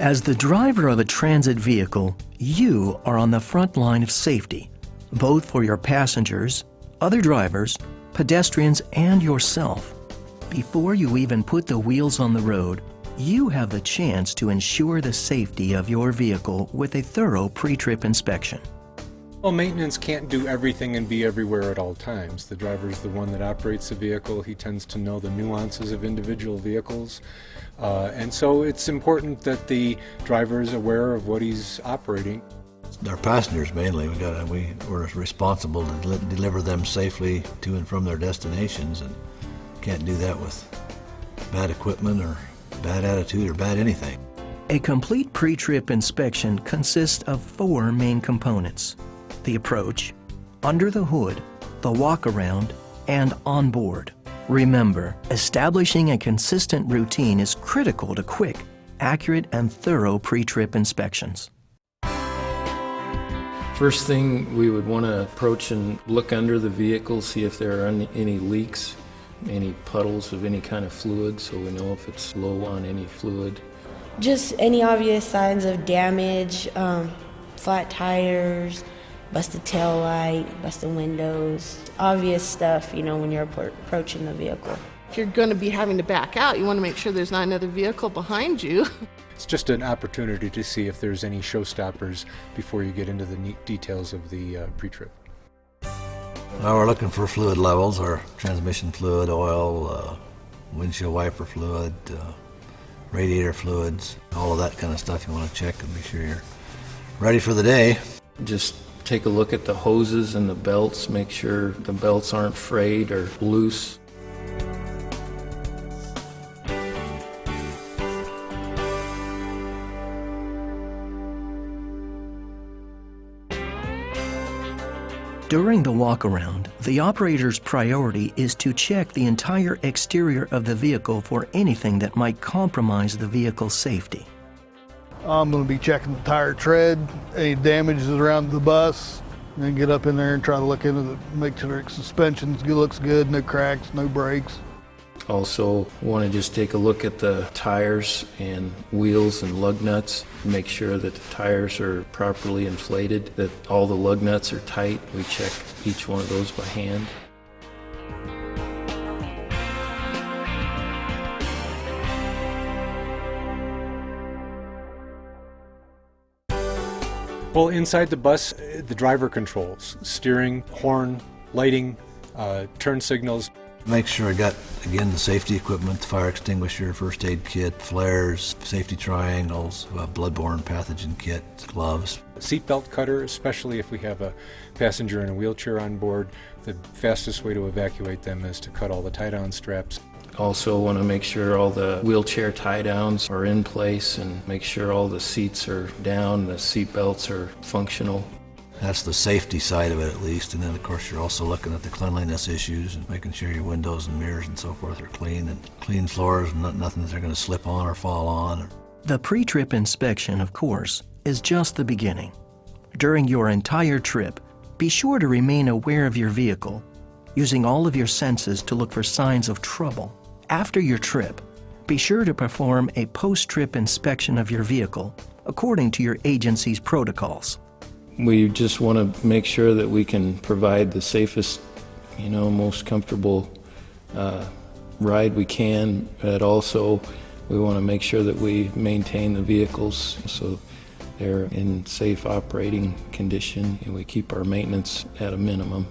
As the driver of a transit vehicle, you are on the front line of safety, both for your passengers, other drivers, pedestrians, and yourself. Before you even put the wheels on the road, you have the chance to ensure the safety of your vehicle with a thorough pre-trip inspection. Well, maintenance can't do everything and be everywhere at all times. The driver's the one that operates the vehicle. He tends to know the nuances of individual vehicles. And so it's important that the driver is aware of what he's operating. Our passengers mainly, we're responsible to deliver them safely to and from their destinations, and can't do that with bad equipment or bad attitude or bad anything. A complete pre-trip inspection consists of 4 main components: the approach, under the hood, the walk-around, and on board. Remember, establishing a consistent routine is critical to quick, accurate, and thorough pre-trip inspections. First thing, we would want to approach and look under the vehicle, see if there are any leaks, any puddles of any kind of fluid, so we know if it's low on any fluid. Just any obvious signs of damage, flat tires, busted tail light, busted windows, obvious stuff, you know, when you're approaching the vehicle. If you're going to be having to back out, you want to make sure there's not another vehicle behind you. It's just an opportunity to see if there's any showstoppers before you get into the neat details of the pre-trip. Well, we're looking for fluid levels, our transmission fluid, oil, windshield wiper fluid, radiator fluids, all of that kind of stuff you want to check and be sure you're ready for the day. Just take a look at the hoses and the belts, make sure the belts aren't frayed or loose. During the walk-around, the operator's priority is to check the entire exterior of the vehicle for anything that might compromise the vehicle's safety. I'm going to be checking the tire tread, any damages around the bus, and then get up in there and try to look into make sure the suspension looks good, no cracks, no breaks. Also want to just take a look at the tires and wheels and lug nuts, make sure that the tires are properly inflated, that all the lug nuts are tight. We check each one of those by hand. Well, inside the bus, the driver controls steering, horn, lighting, turn signals. Make sure I got, again, the safety equipment, the fire extinguisher, first aid kit, flares, safety triangles, bloodborne pathogen kit, gloves. Seatbelt cutter, especially if we have a passenger in a wheelchair on board. The fastest way to evacuate them is to cut all the tie-down straps. Also want to make sure all the wheelchair tie-downs are in place and make sure all the seats are down, the seat belts are functional. That's the safety side of it, at least, and then of course you're also looking at the cleanliness issues and making sure your windows and mirrors and so forth are clean, and clean floors, and nothing that they're going to slip on or fall on. The pre-trip inspection, of course, is just the beginning. During your entire trip, be sure to remain aware of your vehicle, using all of your senses to look for signs of trouble. After your trip, be sure to perform a post-trip inspection of your vehicle according to your agency's protocols. We just want to make sure that we can provide the safest, most comfortable ride we can, but also we want to make sure that we maintain the vehicles so they're in safe operating condition and we keep our maintenance at a minimum.